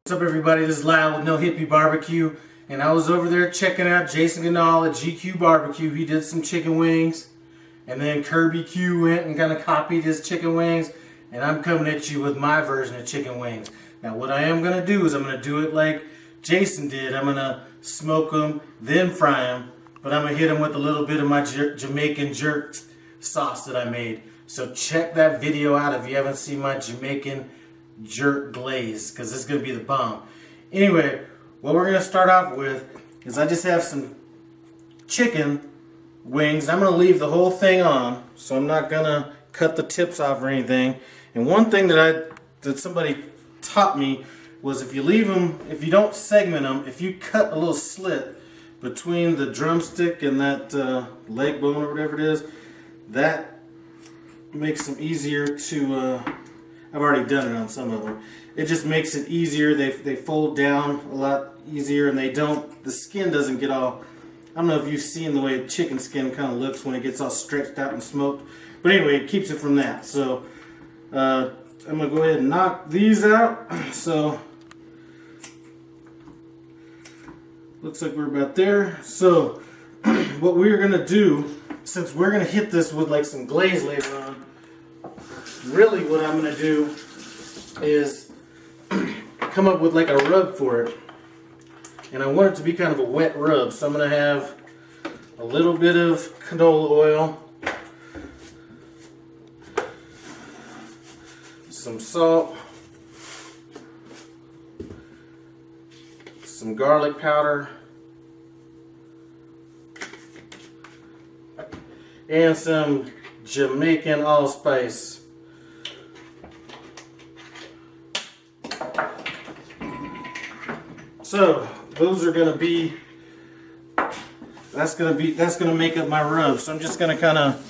What's up, everybody? This is Lyle with No Hippie Barbecue, and I was over there checking out Jason Gahnal at GqueBBQ. He did some chicken wings, and then GqueBBQ went and kind of copied his chicken wings, and I'm coming at you with my version of chicken wings. Now, what I am going to do is I'm going to do it like Jason did. I'm going to smoke them, then fry them, but I'm going to hit them with a little bit of my Jamaican jerk sauce that I made. So check that video out if you haven't seen my Jamaican jerk glaze, because this is going to be the bomb. Anyway, what we're going to start off with is I just have some chicken wings. I'm going to leave the whole thing on, so I'm not going to cut the tips off or anything. And one thing that somebody taught me was if you leave them, if you don't segment them, if you cut a little slit between the drumstick and that leg bone or whatever it is, that makes them easier to I've already done it on some of them. It just makes it easier. They fold down a lot easier, and the skin doesn't get all, I don't know if you've seen the way chicken skin kind of looks when it gets all stretched out and smoked. But anyway, it keeps it from that. So I'm going to go ahead and knock these out. So looks like we're about there. So what we're going to do, since we're going to hit this with like some glaze later on, really what I'm going to do is come up with like a rub for it. And I want it to be kind of a wet rub. So I'm going to have a little bit of canola oil, some salt, some garlic powder, and some Jamaican allspice. So those are going to be, that's going to make up my rub. So I'm just going to kind of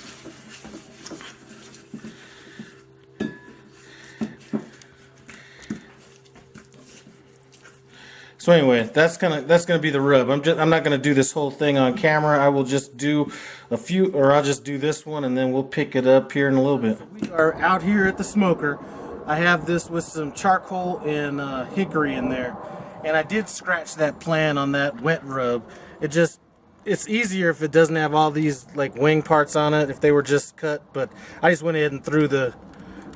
So anyway, that's gonna be the rub. I'm not gonna do this whole thing on camera. I will just do a few, or I'll just do this one, and then we'll pick it up here in a little bit. We are out here at the smoker. I have this with some charcoal and hickory in there, and I did scratch that plan on that wet rub. It's easier if it doesn't have all these like wing parts on it, if they were just cut. But I just went ahead and threw the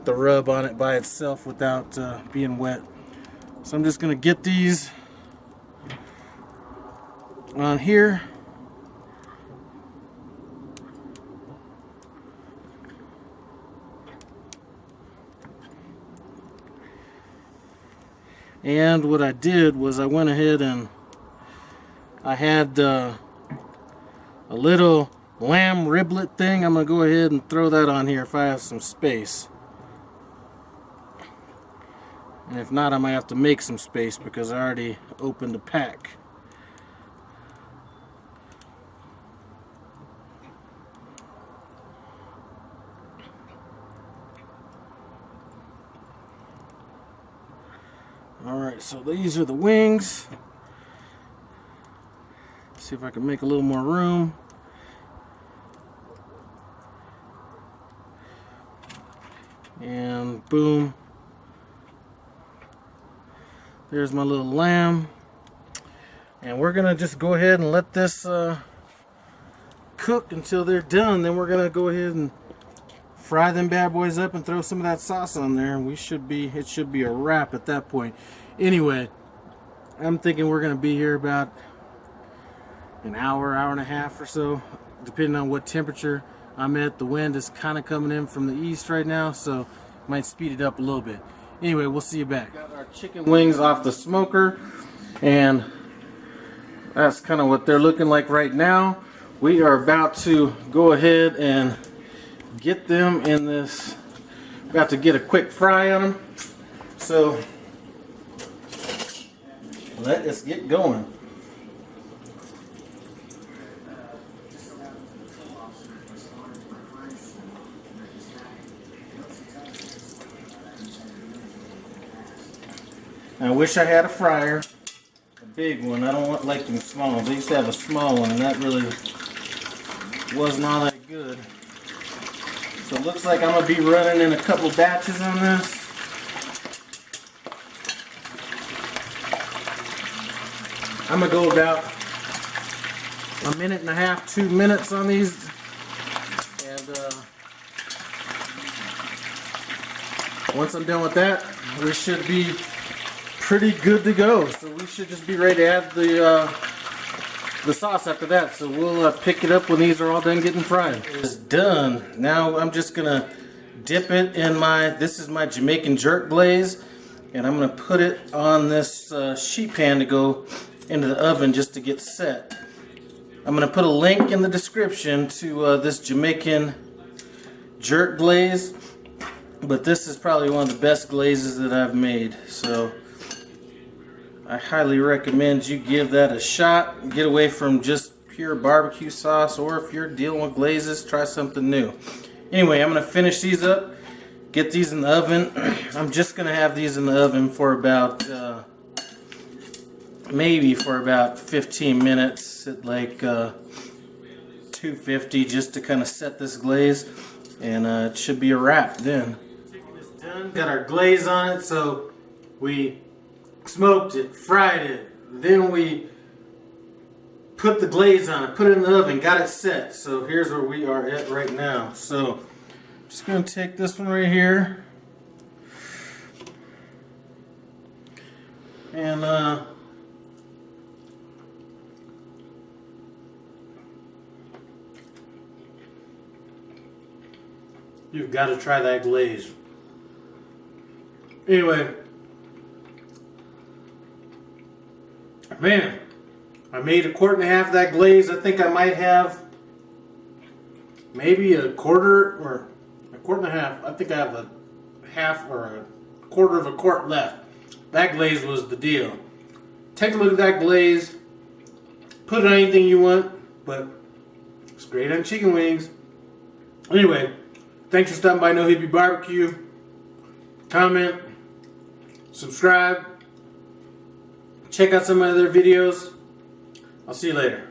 rub on it by itself without being wet. So I'm just gonna get these on here. And what I did was I went ahead and I had a little lamb riblet thing. I'm gonna go ahead and throw that on here if I have some space. And if not, I might have to make some space because I already opened the pack. Alright, so these are the wings. See if I can make a little more room. And boom. There's my little lamb. And we're going to just go ahead and let this cook until they're done. Then we're going to go ahead and fry them bad boys up and throw some of that sauce on there. And it should be a wrap at that point. Anyway, I'm thinking we're going to be here about an hour, hour and a half or so, depending on what temperature I'm at. The wind is kind of coming in from the east right now, so might speed it up a little bit. Anyway, we'll see you back. Got our chicken wings off the smoker, and that's kind of what they're looking like right now. We are about to go ahead and get them in this, about to get a quick fry on them. So let us get going. I wish I had a fryer, a big one. I don't want like them small ones. I used to have a small one, and that really wasn't all that good. So it looks like I'm going to be running in a couple batches on this. I'm gonna go about a minute and a half, 2 minutes on these, and once I'm done with that, we should be pretty good to go. So we should just be ready to add the sauce after that. So we'll pick it up when these are all done getting fried. It's done. Now I'm just gonna dip it in this is my Jamaican jerk glaze, and I'm gonna put it on this sheet pan to go into the oven just to get set. I'm gonna put a link in the description to this Jamaican jerk glaze, but this is probably one of the best glazes that I've made, so I highly recommend you give that a shot. Get away from just pure barbecue sauce, or if you're dealing with glazes, try something new. Anyway, I'm gonna finish these up, get these in the oven. I'm just gonna have these in the oven for about maybe for about 15 minutes at like 250, just to kind of set this glaze, and it should be a wrap then. Chicken is done. Got our glaze on it, so we smoked it, fried it, then we put the glaze on it, put it in the oven, got it set. So here's where we are at right now. So I'm just going to take this one right here, and you've got to try that glaze. Anyway, man, I made 1.5 quarts of that glaze. I think I might have maybe 1 quarter or 1.5 quarts. I think I have a half or 1/4 of a quart left. That glaze was the deal. Take a look at that glaze. Put it on anything you want, but it's great on chicken wings. Anyway, thanks for stopping by No Hippie Barbecue. Comment, subscribe. Check out some of my other videos. I'll see you later.